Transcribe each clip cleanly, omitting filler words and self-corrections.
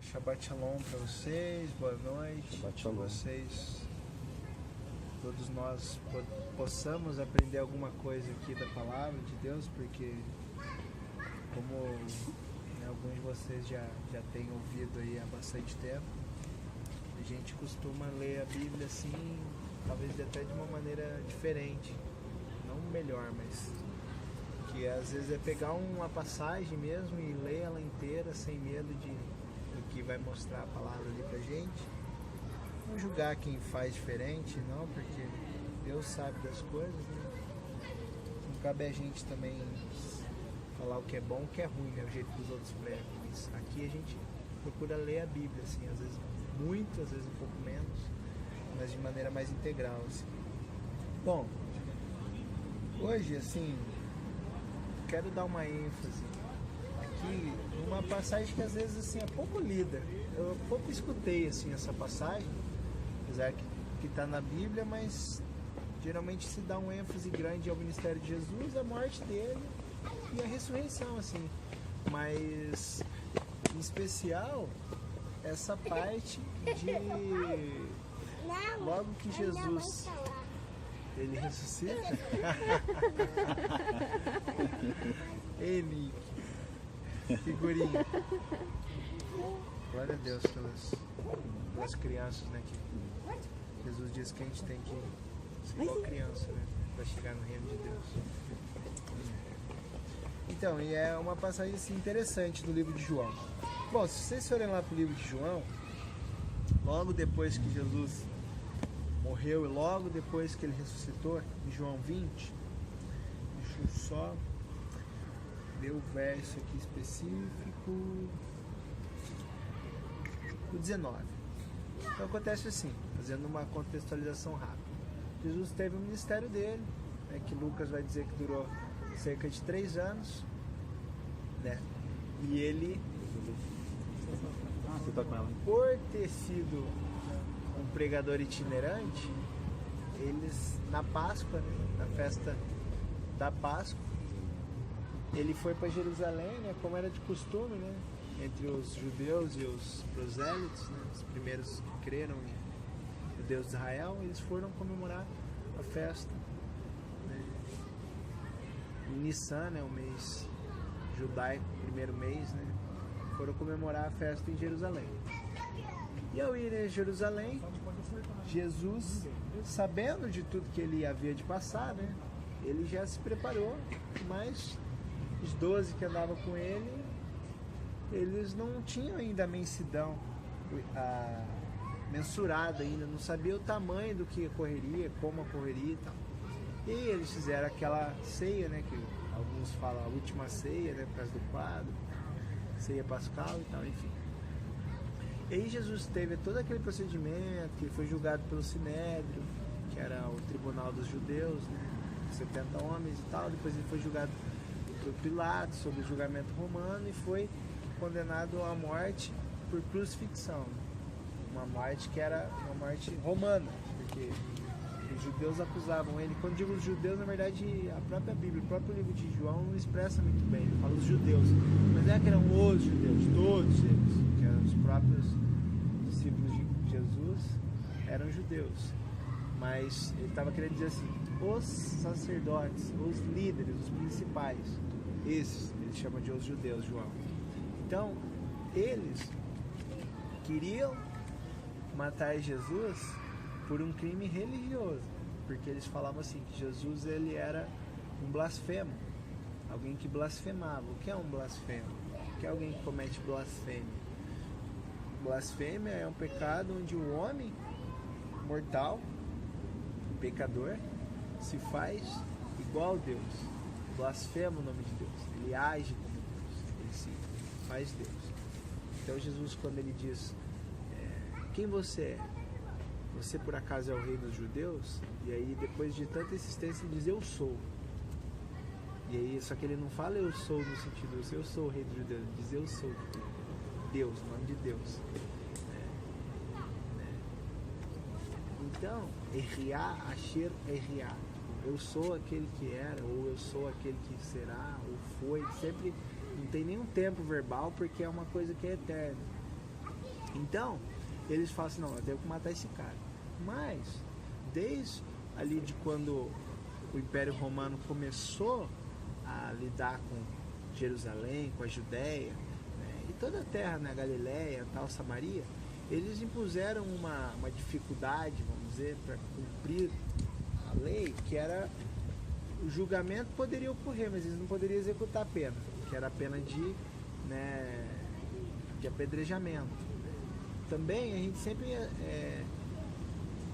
Shabbat Shalom para vocês, boa noite. Shabbat Que Shalom. vocês, todos nós, possamos aprender alguma coisa aqui da palavra de Deus, porque como alguns de vocês já têm ouvido aí há bastante tempo, a gente costuma ler a Bíblia assim, talvez até de uma maneira diferente, não melhor, mas que às vezes é pegar uma passagem mesmo e ler ela inteira sem medo do que vai mostrar a palavra ali pra gente. Não julgar quem faz diferente, não, porque Deus sabe das coisas, né? Não cabe a gente também falar o que é bom, o que é ruim, né? O jeito que os outros pregam. Mas aqui a gente procura ler a Bíblia, assim, às vezes muito, às vezes um pouco menos, mas de maneira mais integral, assim. Bom, hoje, assim, quero dar uma ênfase aqui numa passagem que às vezes assim é pouco lida. Eu pouco escutei assim essa passagem, apesar que está na Bíblia, mas geralmente se dá um ênfase grande ao ministério de Jesus, a morte dele e a ressurreição, assim. Mas em especial essa parte de logo que Jesus ele ressuscita. Ei, Nick. Figurinha. Glória a Deus pelas crianças, né? Que Jesus diz que a gente tem que ser igual criança, né? Para chegar no reino de Deus. Então, e é uma passagem assim, interessante do livro de João. Bom, se vocês forem lá pro livro de João, logo depois que Jesus morreu e logo depois que ele ressuscitou, em João 20, deixa eu só ver o verso aqui específico, o 19. Então acontece assim, fazendo uma contextualização rápida. Jesus teve o ministério dele, né, que Lucas vai dizer que durou cerca de 3 anos, né? E ele, Você tá com ela? por ter sido um pregador itinerante, eles na Páscoa, né, na festa da Páscoa, ele foi para Jerusalém, né, como era de costume, né, entre os judeus e os prosélitos, né, os primeiros que creram no Deus de Israel, eles foram comemorar a festa, né, em Nissan, né, o mês judaico, primeiro mês, né, foram comemorar a festa em Jerusalém. E ao ir a Jerusalém, Jesus, sabendo de tudo que ele havia de passar, né, ele já se preparou, mas os 12 que andavam com ele, eles não tinham ainda a mensidão mensurada ainda, não sabiam o tamanho do que ocorreria, como ocorreria e tal. E eles fizeram aquela ceia, né, que alguns falam a última ceia, né, por causa do quadro, ceia pascal e tal, enfim. E aí Jesus teve todo aquele procedimento, que foi julgado pelo Sinédrio, que era o tribunal dos judeus, né, 70 homens e tal, depois ele foi julgado por Pilatos, sob o julgamento romano, e foi condenado à morte por crucifixão. Uma morte que era uma morte romana, porque os judeus acusavam ele. Quando digo os judeus, na verdade, a própria Bíblia, o próprio livro de João não expressa muito bem, ele fala os judeus. Mas não é que eram os judeus, todos eles, que eram os próprios discípulos de Jesus, eram judeus. Mas ele estava querendo dizer assim, os sacerdotes, os líderes, os principais, esses ele chama de os judeus, João. Então, eles queriam matar Jesus por um crime religioso, porque eles falavam assim, que Jesus ele era um blasfemo, alguém que blasfemava. O que é um blasfemo? O que é alguém que comete blasfêmia? Blasfêmia é um pecado onde o homem mortal, o pecador, se faz igual a Deus, blasfema o nome de Deus, ele age como Deus, ele se faz Deus. Então Jesus, quando ele diz quem você é? Você por acaso é o rei dos judeus? E aí depois de tanta insistência ele diz eu sou. E aí, só que ele não fala eu sou no sentido eu sou o rei dos judeus, ele diz eu sou Deus, o nome de Deus. Então, Eriá, Asher, Eriá. Eu sou aquele que era, ou eu sou aquele que será, ou foi. Sempre não tem nenhum tempo verbal, porque é uma coisa que é eterna. Então, eles falam assim, não, eu tenho que matar esse cara. Mas, desde ali de quando o Império Romano começou a lidar com Jerusalém, com a Judéia, né, e toda a terra, né, Galileia, tal, Samaria, eles impuseram uma dificuldade, vamos dizer, para cumprir a lei, que era o julgamento poderia ocorrer, mas eles não poderiam executar a pena, que era a pena de apedrejamento. Também a gente sempre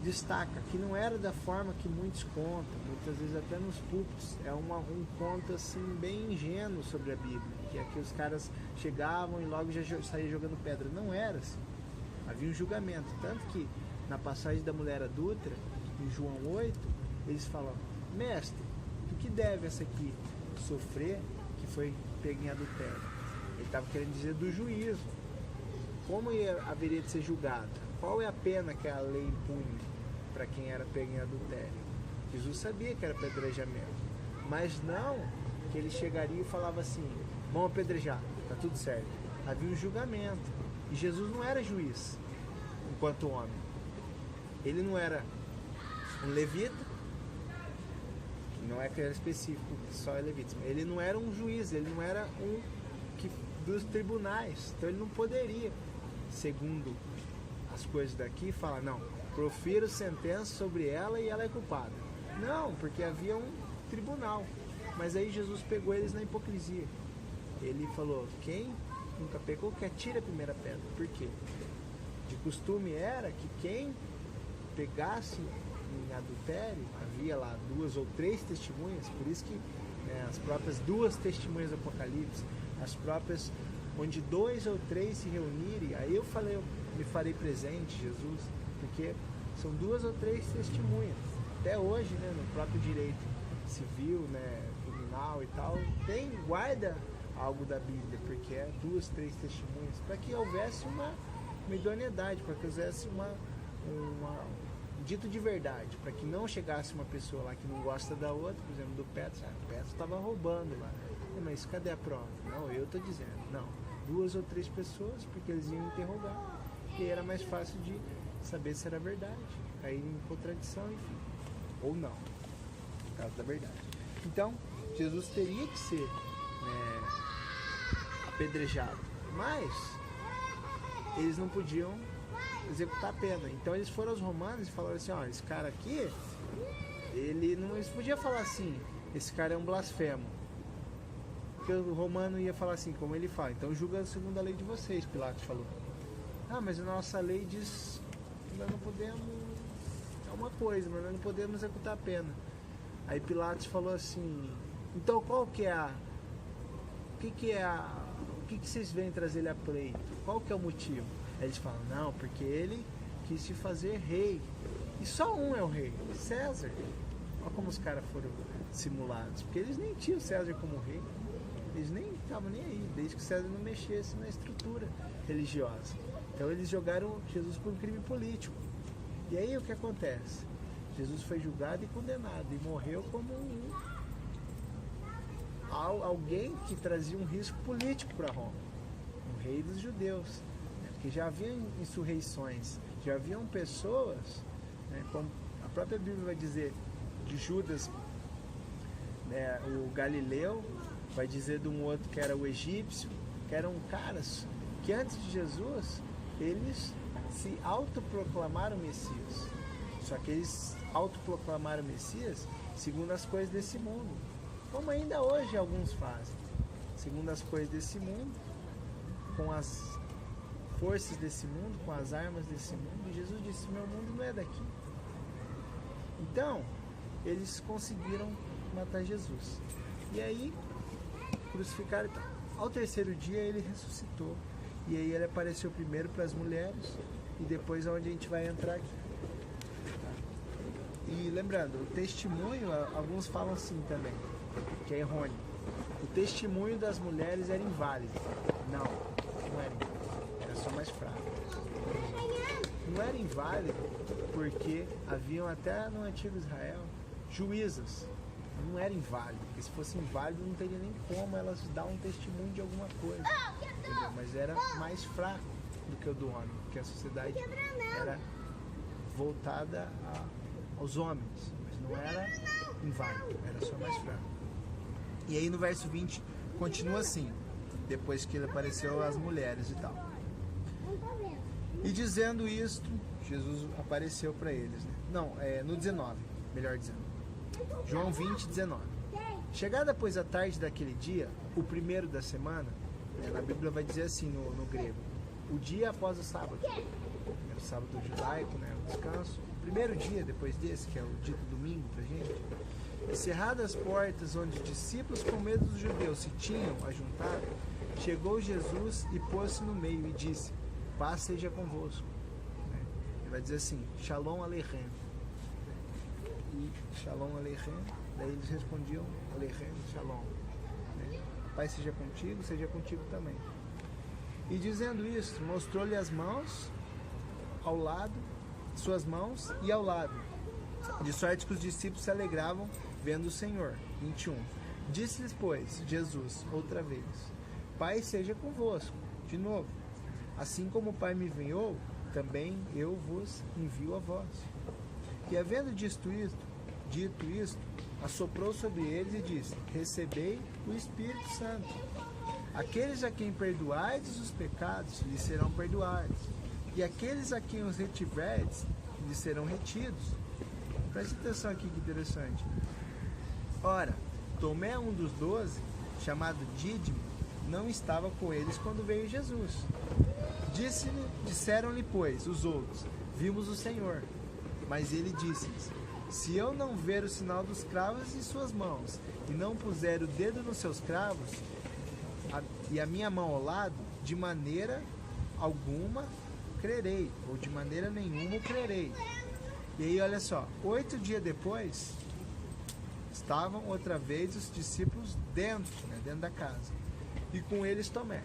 destaca que não era da forma que muitos contam, muitas vezes até nos púlpitos, é um conto assim bem ingênuo sobre a Bíblia, que é que os caras chegavam e logo já saíam jogando pedra. Não era assim. Havia um julgamento, tanto que na passagem da mulher adúltera, em João 8, eles falam, mestre, do que deve essa aqui sofrer que foi pega em adultério? Ele estava querendo dizer do juízo. Como haveria de ser julgado? Qual é a pena que a lei impunha para quem era pego em adultério? Jesus sabia que era apedrejamento, mas não que ele chegaria e falava assim, vamos apedrejar, tá tudo certo. Havia um julgamento, e Jesus não era juiz enquanto homem. Ele não era um levita, não é que era específico, só é levita. Ele não era um juiz, ele não era dos tribunais, então ele não poderia, segundo as coisas daqui, falar, não, profiro sentença sobre ela e ela é culpada. Não, porque havia um tribunal. Mas aí Jesus pegou eles na hipocrisia. Ele falou, quem nunca pecou, que atire a primeira pedra. Por quê? De costume era que quem pegasse em adultério, havia lá 2 ou 3 testemunhas, por isso que as próprias 2 testemunhas do Apocalipse, as próprias, onde 2 ou 3 se reunirem, aí eu me farei presente, Jesus, porque são 2 ou 3 testemunhas. Até hoje, né, no próprio direito civil, né, criminal e tal, guarda algo da Bíblia, porque é 2, 3 testemunhas, para que houvesse uma idoneidade, para que houvesse um dito de verdade, para que não chegasse uma pessoa lá que não gosta da outra, por exemplo, do Petro, o Petro estava roubando lá, mas cadê a prova? Não, eu estou dizendo, não, 2 ou 3 pessoas, porque eles iam interrogar, e era mais fácil de saber se era verdade, cair em contradição, enfim, ou não, no caso da verdade. Então, Jesus teria que ser apedrejado, mas eles não podiam executar a pena. Então eles foram aos romanos e falaram assim, ó, esse cara aqui, eles podiam falar assim, esse cara é um blasfemo. Porque o romano ia falar assim, como ele fala, então julga segundo a lei de vocês, Pilatos falou. Ah, mas a nossa lei diz que nós não podemos, é uma coisa, mas nós não podemos executar a pena. Aí Pilatos falou assim, então qual que é o que vocês vêm trazer ele a pleito? Qual que é o motivo? Aí eles falam, não, porque ele quis se fazer rei. E só um é o rei, César. Olha como os caras foram simulados. Porque eles nem tinham César como rei. Eles nem estavam nem aí, desde que César não mexesse na estrutura religiosa. Então eles jogaram Jesus por um crime político. E aí o que acontece? Jesus foi julgado e condenado. E morreu como alguém que trazia um risco político para Roma. Um rei dos judeus. Porque já haviam insurreições, já haviam pessoas, como a própria Bíblia vai dizer, de Judas, o Galileu, vai dizer de um outro que era o egípcio, que eram caras que antes de Jesus, eles se autoproclamaram Messias. Só que eles autoproclamaram Messias segundo as coisas desse mundo, como ainda hoje alguns fazem, segundo as coisas desse mundo, com as forças desse mundo, com as armas desse mundo. E Jesus disse, meu mundo não é daqui. Então, eles conseguiram matar Jesus. E aí, crucificaram e tal. Ao 3º dia, ele ressuscitou. E aí ele apareceu primeiro para as mulheres e depois aonde a gente vai entrar aqui. E lembrando, o testemunho, alguns falam assim também, que é errôneo. O testemunho das mulheres era inválido. Não era inválido. Era só mais fraco. Não era inválido porque haviam até no antigo Israel juízas. Não era inválido, porque se fosse inválido não teria nem como elas dar um testemunho de alguma coisa. Entendeu? Mas era mais fraco. do que o do homem, porque a sociedade era voltada aos homens, mas não era inválido, era só mais fraco. E aí no verso 20 continua assim, depois que ele apareceu às mulheres e tal. E dizendo isto, Jesus apareceu para eles, né? Não, no 19, melhor dizendo. João 20, 19. Chegada, pois, a tarde daquele dia, o primeiro da semana, na Bíblia vai dizer assim no grego, o dia após o sábado. Era o sábado judaico, né? O descanso. O primeiro dia depois desse, que é o dito domingo pra gente. Encerradas as portas onde os discípulos, com medo dos judeus, se tinham ajuntado, chegou Jesus e pôs-se no meio e disse, paz seja convosco. Ele vai dizer assim, Shalom Aleichem. E Shalom Aleichem, daí eles respondiam, Aleichem, Shalom. Paz seja contigo também. E dizendo isso, mostrou-lhe as mãos ao lado, suas mãos e ao lado, de sorte que os discípulos se alegravam vendo o Senhor. 21. Disse-lhes, pois, Jesus, outra vez, Pai seja convosco. De novo, assim como o Pai me enviou, também eu vos envio a vós. E havendo dito isto, assoprou sobre eles e disse, recebei o Espírito Santo. Aqueles a quem perdoardes os pecados, lhes serão perdoados. E aqueles a quem os retiverdes, lhes serão retidos. Preste atenção aqui que interessante. Ora, Tomé, um dos 12, chamado Dídimo, não estava com eles quando veio Jesus. Disseram-lhe, pois, os outros, vimos o Senhor. Mas ele disse-lhes, se eu não ver o sinal dos cravos em suas mãos, e não puser o dedo nos seus cravos, e a minha mão ao lado, de maneira alguma crerei, ou de maneira nenhuma o crerei. E aí, olha só, 8 dias depois, estavam outra vez os discípulos dentro da casa, e com eles Tomé.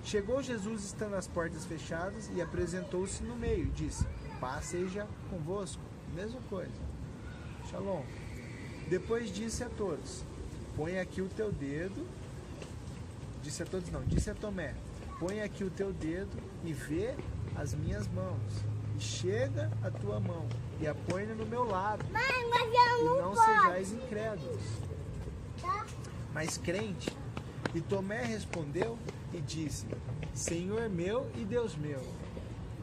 Chegou Jesus, estando as portas fechadas, e apresentou-se no meio, e disse, paz seja convosco. Mesma coisa. Shalom. Depois disse a todos, põe aqui o teu dedo. Disse a todos não, disse a Tomé, põe aqui o teu dedo e vê as minhas mãos. E chega a tua mão e a põe no meu lado. E não sejais incrédulos, mas crente. E Tomé respondeu e disse, Senhor meu e Deus meu.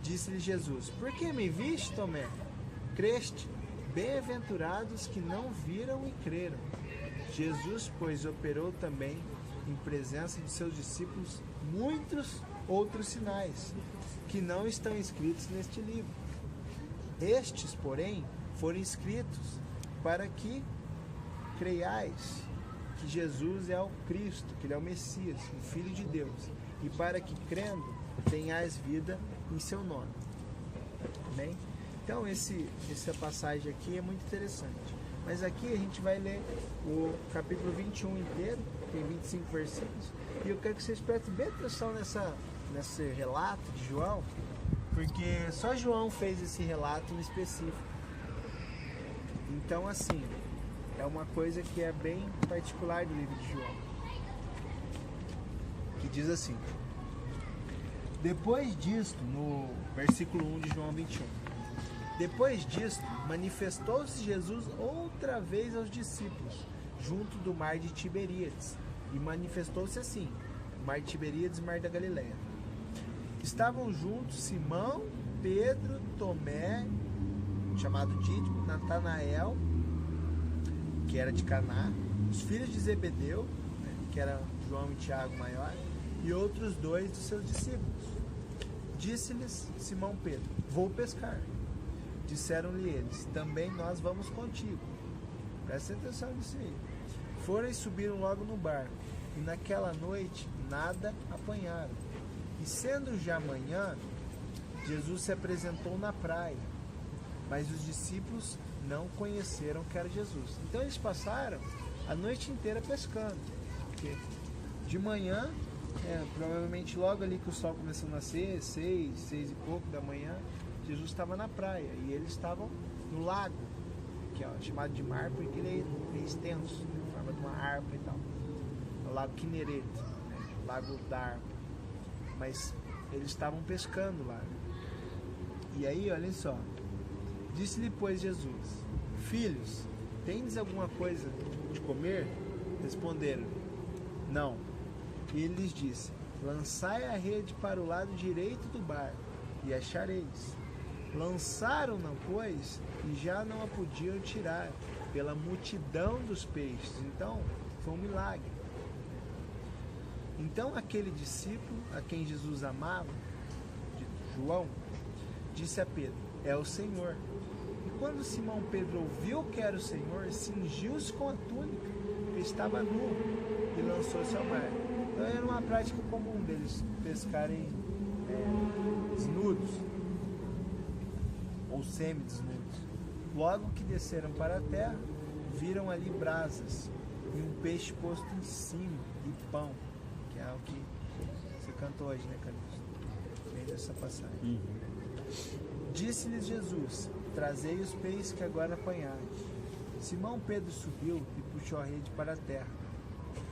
Disse-lhe Jesus, por que me viste, Tomé? Creste? Bem-aventurados que não viram e creram. Jesus, pois, operou também, em presença de seus discípulos, muitos outros sinais, que não estão escritos neste livro. Estes, porém, foram escritos para que creiais que Jesus é o Cristo, que Ele é o Messias, o Filho de Deus, e para que, crendo, tenhais vida em seu nome. Amém? Então, essa passagem aqui é muito interessante. Mas aqui a gente vai ler o capítulo 21 inteiro, tem 25 versículos, e eu quero que vocês prestem bem atenção nesse relato de João, porque só João fez esse relato em específico. Então, assim, é uma coisa que é bem particular do livro de João, que diz assim, depois disto, no versículo 1 de João 21, depois disto, manifestou-se Jesus outra vez aos discípulos, junto do mar de Tiberíades, e manifestou-se assim, mar de Tiberíades e mar da Galileia. Estavam juntos Simão, Pedro, Tomé, chamado Dídimo, Natanael, que era de Caná, os filhos de Zebedeu, que era João e Tiago maior, e outros 2 dos seus discípulos. Disse-lhes Simão Pedro, vou pescar. Disseram-lhe eles, também nós vamos contigo. Presta atenção nisso aí. Foram e subiram logo no barco, e naquela noite nada apanharam. E sendo já manhã, Jesus se apresentou na praia, mas os discípulos não conheceram que era Jesus. Então eles passaram a noite inteira pescando, porque de manhã, provavelmente logo ali que o sol começou a nascer, 6 e pouco da manhã, Jesus estava na praia e eles estavam no lago, que é chamado de mar porque ele é extenso, em forma de uma harpa e tal. É o lago Kinneret, lago da harpa. Mas eles estavam pescando lá. E aí, olha só, disse-lhe, pois, Jesus: filhos, tendes alguma coisa de comer? Responderam: não. E ele lhes disse: lançai a rede para o lado direito do barco, e achareis. Lançaram-na, pois, e já não a podiam tirar, pela multidão dos peixes. Então, foi um milagre. Então, aquele discípulo, a quem Jesus amava, João, disse a Pedro: é o Senhor. E quando Simão Pedro ouviu que era o Senhor, cingiu-se com a túnica, porque estava nu, e lançou-se ao mar. Então, era uma prática comum deles pescarem desnudos, ou semi-desnudos. Logo que desceram para a terra, viram ali brasas e um peixe posto em cima, e pão, que é o que você cantou hoje, né, Carlos? Vem dessa passagem. Disse-lhes Jesus: trazei os peixes que agora apanhaste. Simão Pedro subiu e puxou a rede para a terra.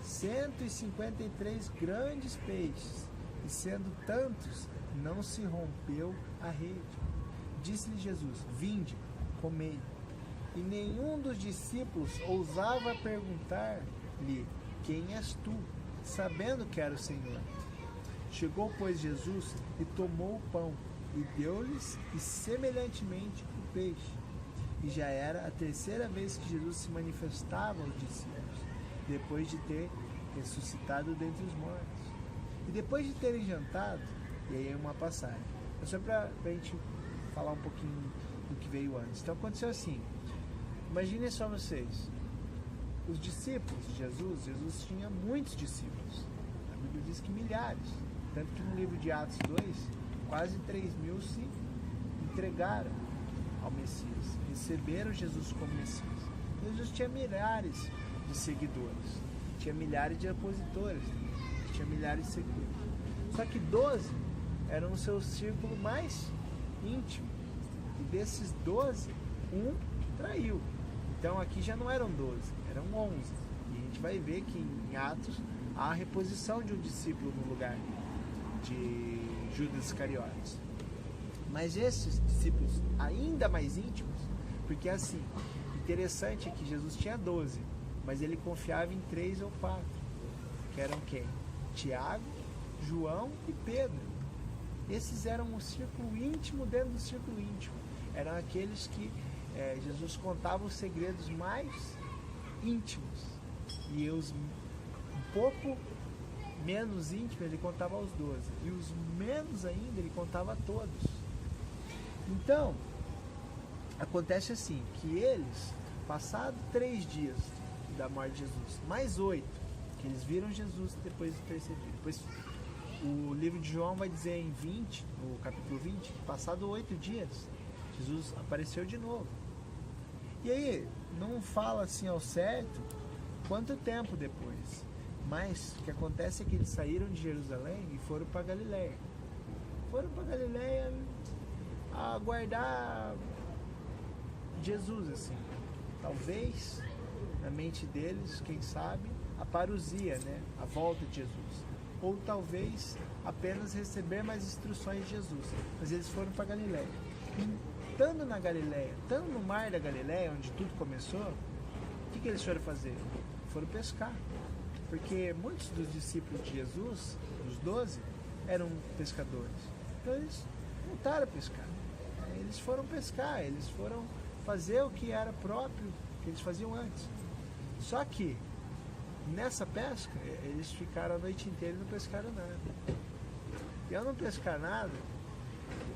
153 grandes peixes, e sendo tantos, não se rompeu a rede. Disse-lhe Jesus: vinde, comei. E nenhum dos discípulos ousava perguntar-lhe: quem és tu? Sabendo que era o Senhor. Chegou, pois, Jesus e tomou o pão, e deu-lhes, e semelhantemente o peixe. E já era a terceira vez que Jesus se manifestava aos discípulos, depois de ter ressuscitado dentre os mortos. E depois de terem jantado, e aí é uma passagem, é só para a gente falar um pouquinho do que veio antes. Então aconteceu assim, imaginem só vocês, os discípulos de Jesus tinha muitos discípulos, a Bíblia diz que milhares, tanto que no livro de Atos 2, quase 3.000 se entregaram ao Messias, receberam Jesus como Messias. Jesus tinha milhares de seguidores, tinha milhares de opositores, tinha milhares de seguidores. Só que 12 eram o seu círculo mais íntimo, e desses 12, um traiu. Então aqui já não eram 12, eram 11. E a gente vai ver que em Atos há a reposição de um discípulo no lugar de Judas Iscariotes. Mas esses discípulos ainda mais íntimos, porque assim, interessante é que Jesus tinha 12, mas ele confiava em 3 ou 4, que eram quem? Tiago, João e Pedro. Esses eram o círculo íntimo dentro do círculo íntimo. Eram aqueles que Jesus contava os segredos mais íntimos. E os um pouco menos íntimos ele contava aos 12. E os menos ainda ele contava a todos. Então, acontece assim, que eles, passados 3 dias da morte de Jesus, mais 8, que eles viram Jesus depois do terceiro dia. Depois, o livro de João vai dizer em 20, no capítulo 20, que passados 8 dias, Jesus apareceu de novo. E aí, não fala assim ao certo quanto tempo depois, mas o que acontece é que eles saíram de Jerusalém e foram para Galileia. Foram para Galileia a aguardar Jesus, assim. Talvez, na mente deles, quem sabe, a parousia, né? A volta de Jesus. Ou talvez apenas receber mais instruções de Jesus. Mas eles foram para Galileia. Estando na Galileia, estando no mar da Galileia, onde tudo começou, o que eles foram fazer? Foram pescar. Porque muitos dos discípulos de Jesus, os 12, eram pescadores. Então eles voltaram a pescar. Eles foram pescar, eles foram fazer o que era próprio, que eles faziam antes. Só que, nessa pesca, eles ficaram a noite inteira e não pescaram nada. E ao não pescar nada,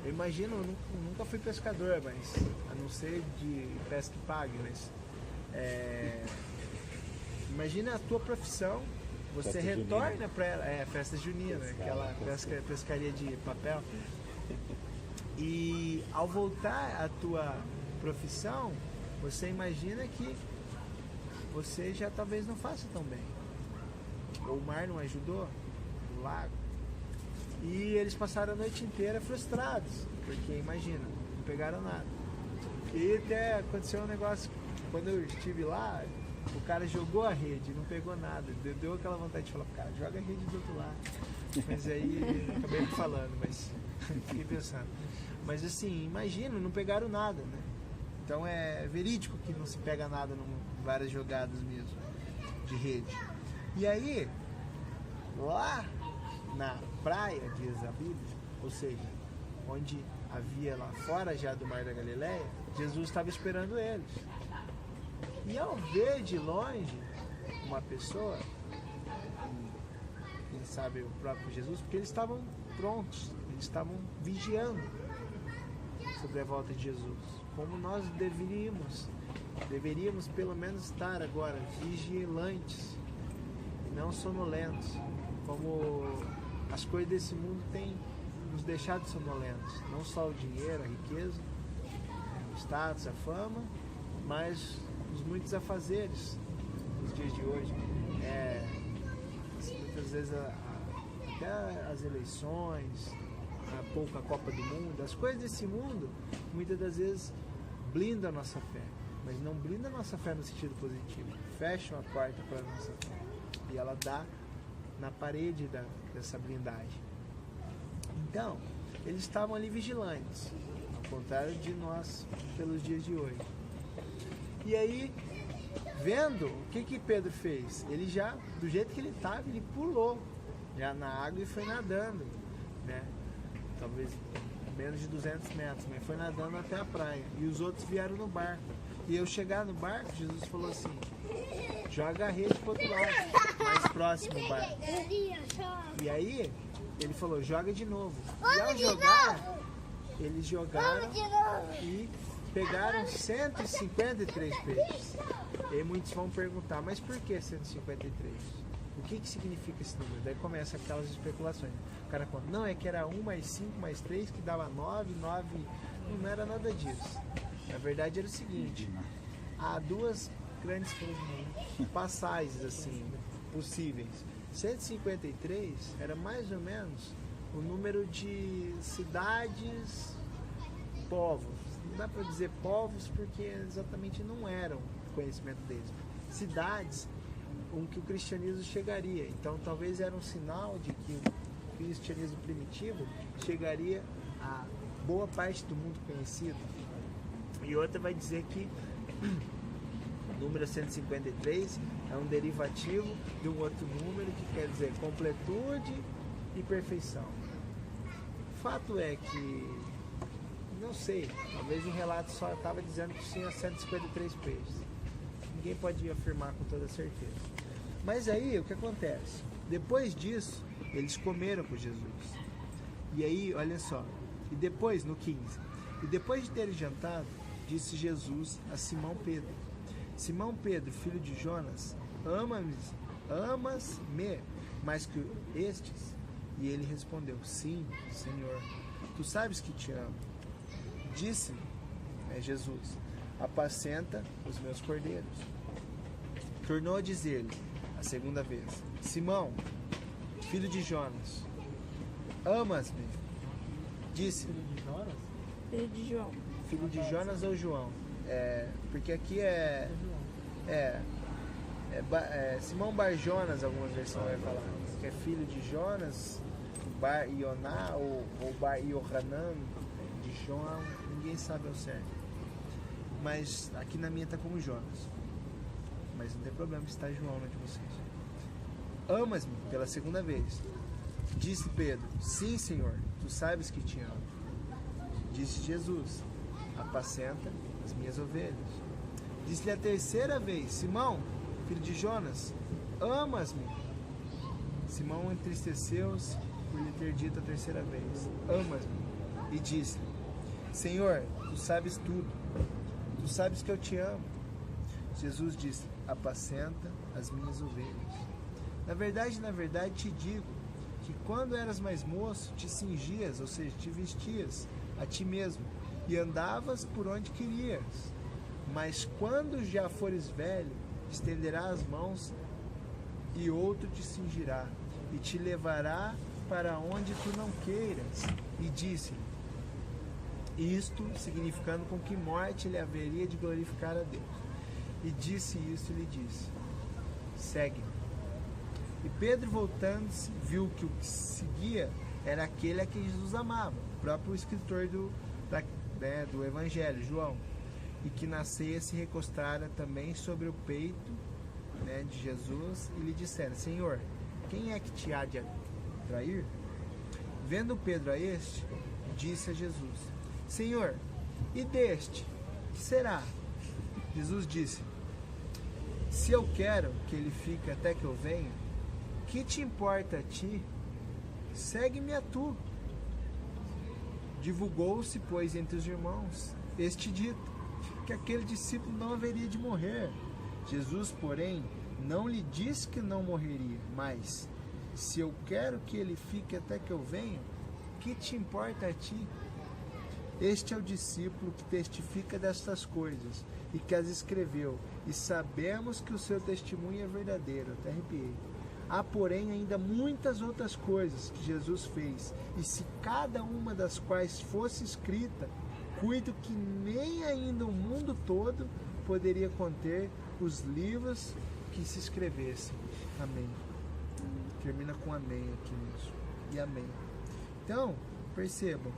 eu imagino, eu nunca fui pescador, mas a não ser de pesca e pague, mas imagina a tua profissão, você festa retorna para ela, festa junina, aquela pescaria de papel, e ao voltar à tua profissão, você imagina que você já talvez não faça tão bem, ou o mar não ajudou, o lago. E eles passaram a noite inteira frustrados, porque imagina, não pegaram nada. E até aconteceu um negócio, quando eu estive lá, O cara jogou a rede, não pegou nada. Deu aquela vontade de falar pro cara, joga a rede do outro lado. Mas aí, acabei não falando, mas fiquei pensando. Mas assim, imagina, não pegaram nada, né? Então é verídico que não se pega nada em várias jogadas mesmo, de rede. E aí, lá na praia, diz a Bíblia, ou seja, onde havia lá fora já do Mar da Galileia, Jesus estava esperando eles. E ao ver de longe uma pessoa, quem sabe o próprio Jesus, porque eles estavam prontos, eles estavam vigiando sobre a volta de Jesus, como nós deveríamos pelo menos estar agora, vigilantes e não sonolentos, como as coisas desse mundo têm nos deixado sonolentos, não só o dinheiro, a riqueza, o status, a fama, mas os muitos afazeres nos dias de hoje. Muitas vezes até as eleições, a pouca Copa do Mundo, as coisas desse mundo, muitas das vezes blindam a nossa fé, mas não blindam a nossa fé no sentido positivo, fecham a porta para a nossa fé e ela dá na parede dessa blindagem. Então, eles estavam ali vigilantes, ao contrário de nós pelos dias de hoje. E aí, vendo, o que Pedro fez? Ele já, do jeito que ele estava, ele pulou já na água e foi nadando, né? Talvez menos de 200 metros, mas foi nadando até a praia. E os outros vieram no barco. E eu chegar no barco, Jesus falou assim, joga a rede pro outro lado, mais próximo do barco. E aí, ele falou, joga de novo. E ao jogar, eles jogaram e pegaram 153 peixes. E aí muitos vão perguntar, mas por que 153? O que significa esse número? Daí começa aquelas especulações. O cara conta, não, é que era 1 mais 5 mais 3 que dava 9, 9. Não era nada disso. Na verdade era o seguinte, há duas grandes passagens assim, possíveis. 153 era mais ou menos o número de cidades, povos. Não dá para dizer povos porque exatamente não eram o conhecimento deles. Cidades com que o cristianismo chegaria. Então talvez era um sinal de que o cristianismo primitivo chegaria a boa parte do mundo conhecido. E outra vai dizer que o número 153 é um derivativo de um outro número que quer dizer completude e perfeição. O fato é que, não sei, talvez o relato só estava dizendo que tinha 153 peixes. Ninguém pode afirmar com toda certeza. Mas aí, o que acontece? Depois disso, eles comeram com Jesus. E aí, olha só, e depois, no 15, e depois de terem jantado, disse Jesus a Simão Pedro, Simão Pedro, filho de Jonas, amas-me mais que estes? E ele respondeu, sim, Senhor, tu sabes que te amo. Disse-lhe, Jesus, apacenta os meus cordeiros. Tornou a dizer-lhe, a segunda vez, Simão, filho de Jonas, amas-me? Disse-lhe, Filho de João. Filho de Jonas ou João? Porque aqui Simão Bar Jonas, algumas versões vai falar, que é filho de Jonas, Bar Ioná ou Bar Yohanan, de João, ninguém sabe ao certo. Mas aqui na minha está como Jonas. Mas não tem problema estar João na de vocês. Amas-me pela segunda vez. Disse Pedro, sim, Senhor, tu sabes que te amo. Disse Jesus, apacenta as minhas ovelhas. Disse-lhe a terceira vez, Simão, filho de Jonas, amas-me? Simão entristeceu-se por lhe ter dito a terceira vez, amas-me? E disse-lhe, Senhor, tu sabes tudo, tu sabes que eu te amo. Jesus disse, apacenta as minhas ovelhas. Na verdade, te digo, que quando eras mais moço, te cingias, ou seja, te vestias a ti mesmo, e andavas por onde querias. Mas quando já fores velho, estenderás as mãos e outro te cingirá, e te levará para onde tu não queiras. E disse-lhe, isto significando com que morte ele haveria de glorificar a Deus. e disse isso e lhe disse: segue-me. E Pedro, voltando-se, viu que o que seguia era aquele a quem Jesus amava, o próprio escritor do Evangelho, João, e que na ceia se recostara também sobre o peito de Jesus e lhe disseram: Senhor, quem é que te há de trair? Vendo Pedro a este, disse a Jesus: Senhor, e deste, que será? Jesus disse: se eu quero que ele fique até que eu venha, que te importa a ti? Segue-me a tu. Divulgou-se, pois, entre os irmãos este dito, que aquele discípulo não haveria de morrer. Jesus, porém, não lhe disse que não morreria, mas se eu quero que ele fique até que eu venha, que te importa a ti? Este é o discípulo que testifica destas coisas e que as escreveu, e sabemos que o seu testemunho é verdadeiro. Até arrepiei. Há, porém, ainda muitas outras coisas que Jesus fez, e se cada uma das quais fosse escrita, cuido que nem ainda o mundo todo poderia conter os livros que se escrevessem. Amém. Termina com amém aqui nisso. E amém. Então, percebam,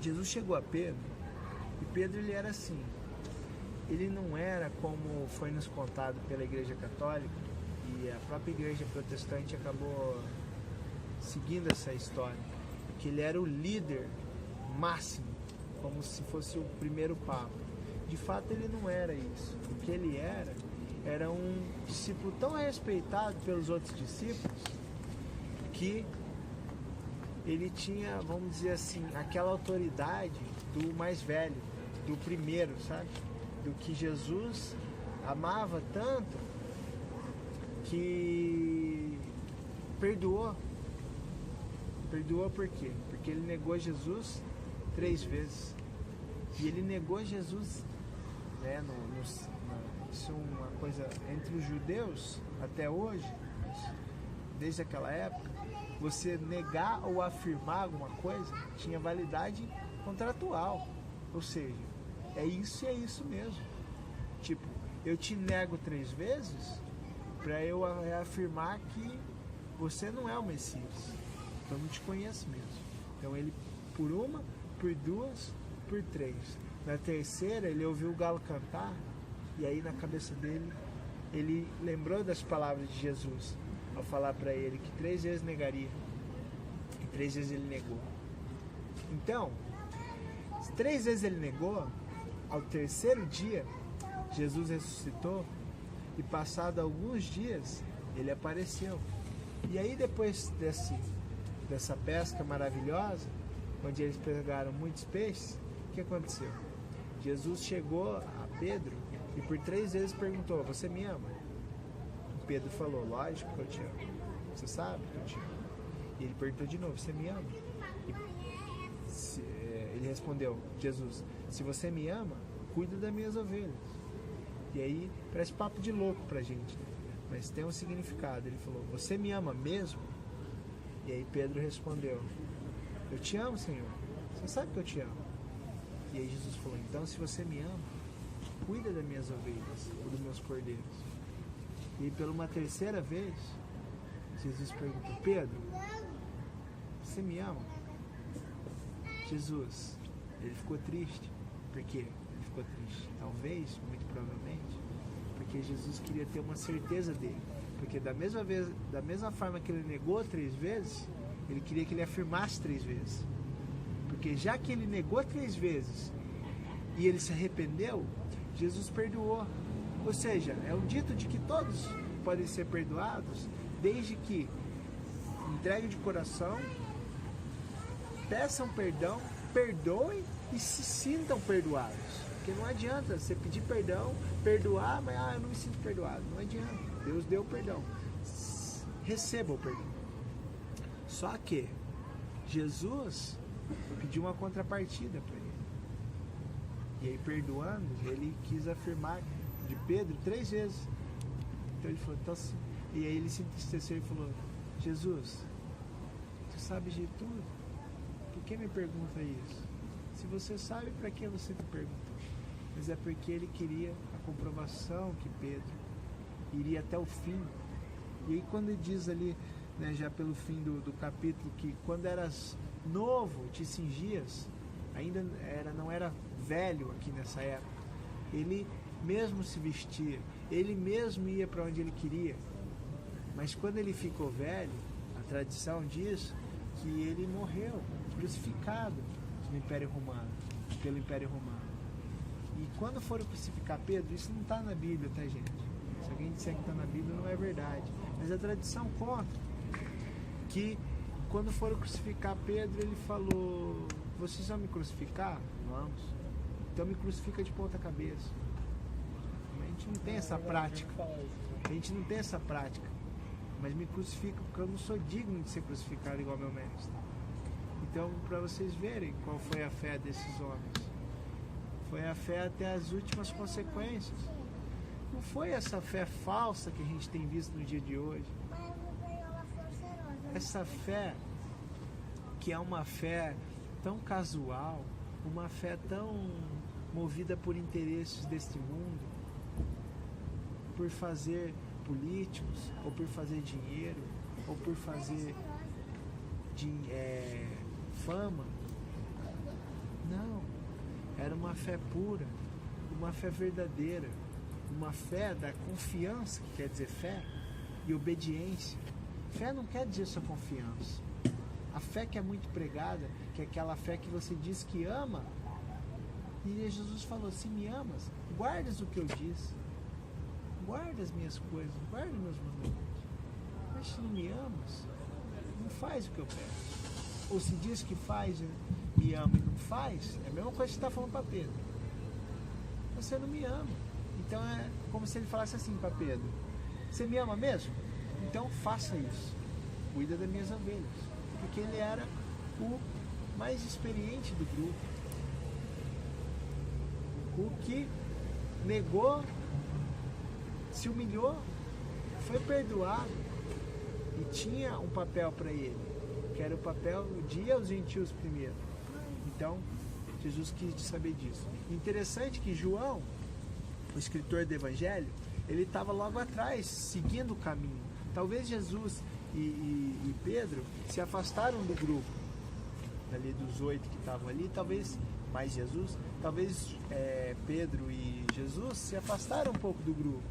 Jesus chegou a Pedro, e Pedro ele era assim. Ele não era como foi nos contado pela Igreja Católica, e a própria Igreja Protestante acabou seguindo essa história, que ele era o líder máximo, como se fosse o primeiro Papa. De fato, ele não era isso. O que ele era um discípulo tão respeitado pelos outros discípulos, que ele tinha, vamos dizer assim, aquela autoridade do mais velho, do primeiro, sabe? Do que Jesus amava tanto que perdoou. Perdoou por quê? Porque ele negou Jesus 3 vezes. E ele negou Jesus, né? Isso é uma coisa entre os judeus até hoje, desde aquela época. Você negar ou afirmar alguma coisa tinha validade contratual. Ou seja, é isso e é isso mesmo. Tipo, eu te nego 3 vezes para eu afirmar que você não é o Messias. Então eu não te conheço mesmo. Então ele, por uma, por 2, por 3. Na terceira, ele ouviu o galo cantar, e aí na cabeça dele, ele lembrou das palavras de Jesus, ao falar para ele que 3 vezes negaria, e 3 vezes ele negou. Então, 3 vezes ele negou, ao terceiro dia, Jesus ressuscitou, e passado alguns dias, ele apareceu. E aí depois dessa pesca maravilhosa, onde eles pegaram muitos peixes, o que aconteceu? Jesus chegou a Pedro e por 3 vezes perguntou: você me ama? E Pedro falou: lógico que eu te amo. Você sabe que eu te amo. E ele perguntou de novo: você me ama? Ele respondeu, Jesus: se você me ama, cuida das minhas ovelhas. E aí parece papo de louco pra gente, né? Mas tem um significado. Ele falou: você me ama mesmo? E aí Pedro respondeu: eu te amo, Senhor. Você sabe que eu te amo. E aí Jesus falou: então se você me ama, cuida das minhas ovelhas ou dos meus cordeiros. E aí, pela uma terceira vez, Jesus perguntou: Pedro, você me ama? Jesus, ele ficou triste. Por quê? Ele ficou triste. Talvez, muito provavelmente, porque Jesus queria ter uma certeza dele. Porque da mesma forma que ele negou 3 vezes, ele queria que ele afirmasse 3 vezes. Porque já que ele negou 3 vezes e ele se arrependeu, Jesus perdoou. Ou seja, é um dito de que todos podem ser perdoados, desde que entreguem de coração, peçam perdão, perdoem e se sintam perdoados. Porque não adianta você pedir perdão, perdoar, mas eu não me sinto perdoado. Não adianta. Deus deu perdão. Receba o perdão. Só que Jesus pediu uma contrapartida para ele. E aí, perdoando, ele quis afirmar de Pedro 3 vezes. Então ele falou, e aí ele se entristeceu e falou: Jesus, tu sabes de tudo, por que me pergunta isso? Se você sabe, para que você me perguntou? mas é porque ele queria a comprovação que Pedro iria até o fim. E aí quando ele diz ali, né, já pelo fim do capítulo, que quando eras novo, te cingias, ainda não era velho aqui nessa época, ele mesmo se vestia, ele mesmo ia para onde ele queria. Mas quando ele ficou velho, a tradição diz que ele morreu, crucificado no Império Romano, pelo Império Romano. E quando foram crucificar Pedro, isso não está na Bíblia, tá, gente? Se alguém disser que está na Bíblia, não é verdade. Mas a tradição conta que quando foram crucificar Pedro, ele falou: vocês vão me crucificar? Vamos. Então me crucifica de ponta cabeça. A gente não tem essa prática. A gente não tem essa prática. Mas me crucifica porque eu não sou digno de ser crucificado igual meu mestre. Então, para vocês verem qual foi a fé desses homens. Foi a fé até as últimas consequências. Não foi essa fé falsa que a gente tem visto no dia de hoje. Essa fé que é uma fé tão casual, uma fé tão movida por interesses deste mundo, por fazer políticos, ou por fazer dinheiro, ou por fazer fama. Não, era uma fé pura, uma fé verdadeira, uma fé da confiança, que quer dizer fé, e obediência. Fé não quer dizer só confiança. A fé que é muito pregada, que é aquela fé que você diz que ama, e Jesus falou: se me amas, guardas o que eu disse, guarda as minhas coisas, guarda os meus mandamentos. Mas se não me amas, não faz o que eu peço. Ou se diz que faz, me ama e não faz, é a mesma coisa que você está falando para Pedro. Você não me ama. Então é como se ele falasse assim para Pedro: você me ama mesmo? Então faça isso. Cuida das minhas ovelhas. Porque ele era o mais experiente do grupo. O que negou, se humilhou, foi perdoado e tinha um papel para ele, que era o papel de ir aos gentios primeiro. Então, Jesus quis saber disso. Interessante que João, o escritor do Evangelho, ele estava logo atrás, seguindo o caminho. Talvez Jesus e Pedro se afastaram do grupo, ali dos 8 que estavam ali, talvez mais Jesus, talvez Pedro e Jesus se afastaram um pouco do grupo.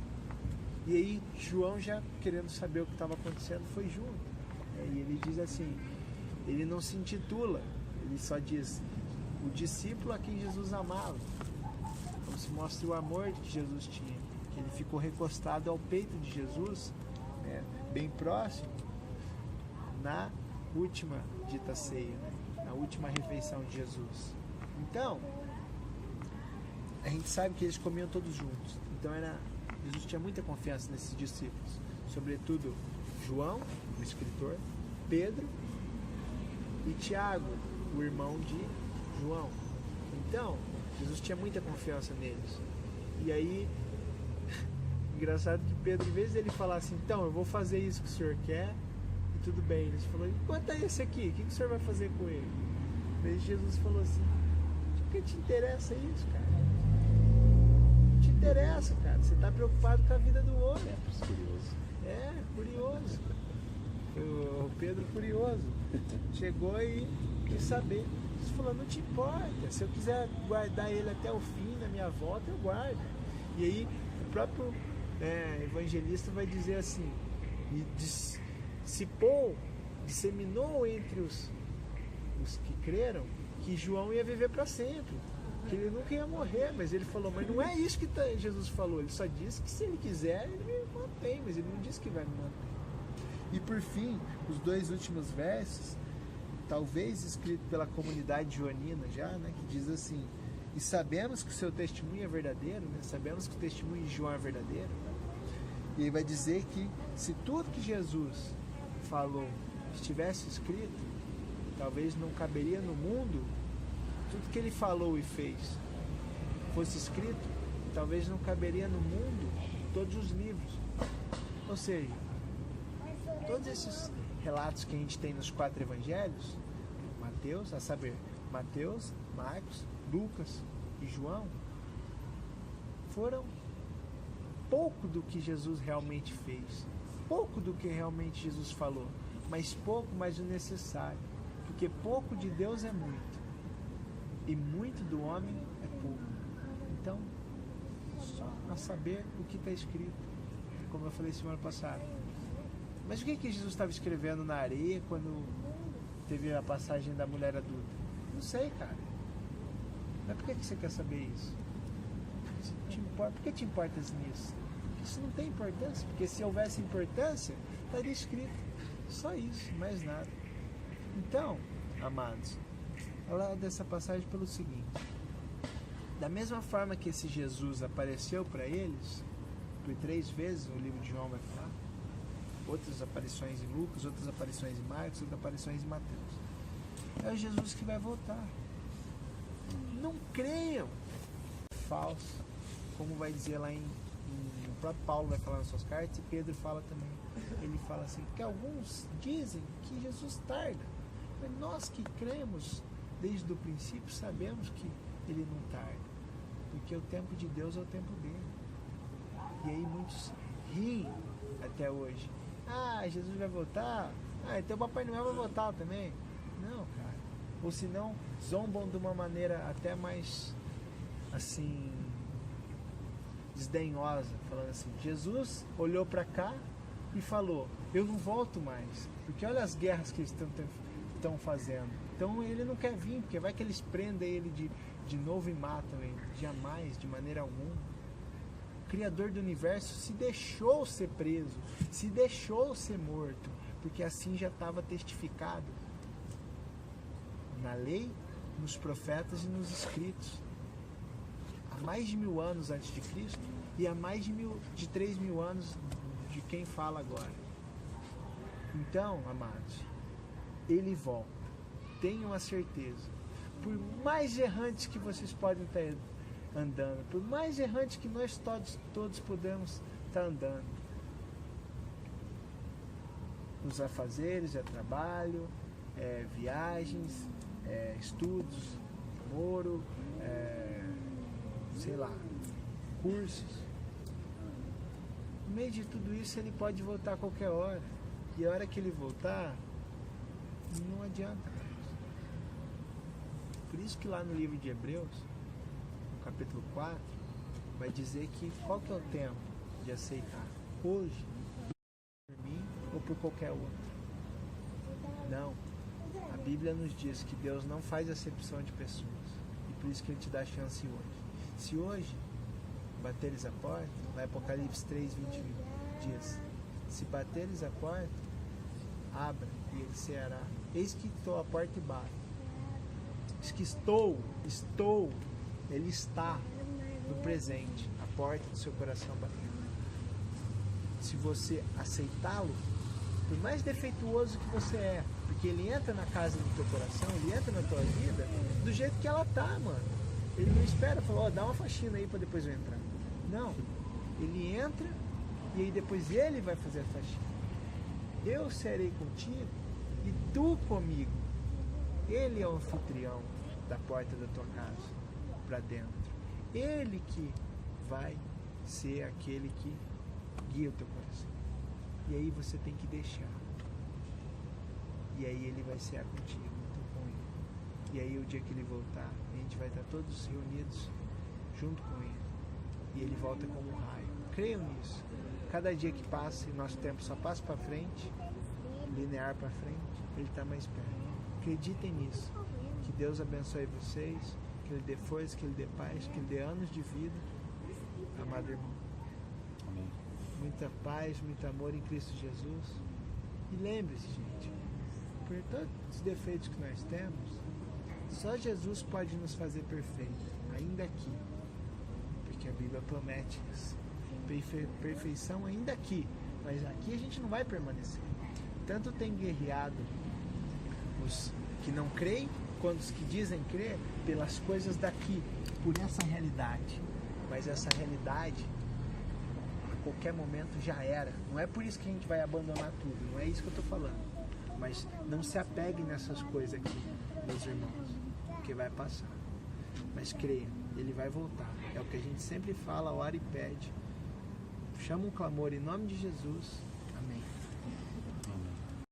E aí João, já querendo saber o que estava acontecendo, foi junto. E ele diz assim, ele não se intitula, ele só diz: o discípulo a quem Jesus amava. Como se mostra o amor que Jesus tinha, que ele ficou recostado ao peito de Jesus, bem próximo, na última dita ceia, na última refeição de Jesus. Então, a gente sabe que eles comiam todos juntos. Então Jesus tinha muita confiança nesses discípulos, sobretudo João, o escritor, Pedro e Tiago, o irmão de João. Então, Jesus tinha muita confiança neles. E aí, engraçado que Pedro, em vez dele falar assim: então, eu vou fazer isso que o senhor quer, e tudo bem, ele falou: e quanto a esse aqui? O que o senhor vai fazer com ele? Mas Jesus falou assim: por que te interessa isso, cara? Não te interessa, cara. Você está preocupado com a vida do outro. Curioso. O Pedro curioso. Chegou e quis saber. Jesus falou: não te importa. Se eu quiser guardar ele até o fim da minha volta, eu guardo. E aí o próprio evangelista vai dizer assim: e dissipou, disseminou entre os que creram que João ia viver para sempre, que ele nunca ia morrer. Mas ele falou: mas não é isso que Jesus falou. Ele só disse que se ele quiser, ele me mantém, mas ele não disse que vai me manter. E por fim, os 2 últimos versos, talvez escrito pela comunidade joanina já, que diz assim: e sabemos que o seu testemunho é verdadeiro, sabemos que o testemunho de João é verdadeiro. E ele vai dizer que se tudo que Jesus falou estivesse escrito, talvez não caberia no mundo, tudo que ele falou e fez fosse escrito, talvez não caberia no mundo todos os livros. Ou seja, todos esses relatos que a gente tem nos 4 evangelhos, Mateus, a saber, Mateus, Marcos, Lucas e João, foram pouco do que Jesus realmente fez, pouco do que realmente Jesus falou, mas pouco, mas o necessário, porque pouco de Deus é muito, e muito do homem é pouco. Então, só a saber o que está escrito, como eu falei semana passada. Mas o que Jesus estava escrevendo na areia quando teve a passagem da mulher adulta? Não sei, cara. Mas por que você quer saber isso? Por que te importas nisso? Isso não tem importância, porque se houvesse importância, estaria escrito. Só isso, mais nada. Então, amados, falar dessa passagem pelo seguinte: da mesma forma que esse Jesus apareceu para eles, por 3 vezes, o livro de João vai falar, outras aparições em Lucas, outras aparições em Marcos, outras aparições em Mateus. É o Jesus que vai voltar. Não creiam. Falso. Como vai dizer lá o próprio Paulo vai falar nas suas cartas, e Pedro fala também. Ele fala assim, que alguns dizem que Jesus tarda. Mas nós que cremos desde o princípio sabemos que ele não tarda. Porque o tempo de Deus é o tempo dele. E aí muitos riem até hoje. Ah, Jesus vai voltar? Ah, então o Papai Noel vai voltar também? Não, cara. Ou se não, zombam de uma maneira até mais, assim, desdenhosa, falando assim, Jesus olhou para cá e falou, eu não volto mais, porque olha as guerras que eles estão fazendo. Então ele não quer vir, porque vai que eles prendem ele de novo e matam ele. Jamais, de maneira alguma. O Criador do universo se deixou ser preso, se deixou ser morto, porque assim já estava testificado na lei, nos profetas e nos escritos. Há mais de 1000 anos antes de Cristo e há mais de 3000 anos de quem fala agora. Então, amados, ele volta. Tenham a certeza. Por mais errantes que vocês podem estar andando, por mais errantes que nós todos podemos estar andando, nos afazeres, trabalho, viagens, estudos, namoro, sei lá, cursos. No meio de tudo isso ele pode voltar a qualquer hora. E a hora que ele voltar, não adianta mais. Por isso que lá no livro de Hebreus, no capítulo 4, vai dizer que qual que é o tempo de aceitar? Hoje, por mim ou por qualquer outro. Não. A Bíblia nos diz que Deus não faz acepção de pessoas. E por isso que Ele te dá chance hoje. Se hoje bateres a porta, vai Apocalipse 3, 20 dias. Se bateres a porta, abra e Ele ceará. Eis que estou à porta e bato. Diz que estou, Ele está no presente, a porta do seu coração batendo. Se você aceitá-lo, por mais defeituoso que você é, porque Ele entra na casa do teu coração, Ele entra na tua vida do jeito que ela tá, mano. Ele não espera, falou, dá uma faxina aí para depois eu entrar. Não, Ele entra e aí depois Ele vai fazer a faxina. Eu serei contigo e tu comigo. Ele é o anfitrião da porta da tua casa para dentro. Ele que vai ser aquele que guia o teu coração. E aí você tem que deixar. E aí ele vai ser contigo, com ele. E aí o dia que ele voltar, a gente vai estar todos reunidos junto com ele. E ele volta como um raio. Creiam nisso. Cada dia que passa e nosso tempo só passa para frente, linear para frente, ele está mais perto. Acreditem nisso. Que Deus abençoe vocês, que Ele dê força, que Ele dê paz, que Ele dê anos de vida. Amado irmão. Amém. Muita paz, muito amor em Cristo Jesus. E lembre-se, gente, por todos os defeitos que nós temos, só Jesus pode nos fazer perfeito, ainda aqui. Porque a Bíblia promete isso. Perfeição ainda aqui. Mas aqui a gente não vai permanecer. Tanto tem guerreado os que não creem, quanto os que dizem crer, pelas coisas daqui, por essa realidade. Mas essa realidade, a qualquer momento já era. Não é por isso que a gente vai abandonar tudo, não é isso que eu estou falando. Mas não se apegue nessas coisas aqui, meus irmãos, porque vai passar. Mas creia, ele vai voltar. É o que a gente sempre fala, ora e pede. Chama um clamor em nome de Jesus.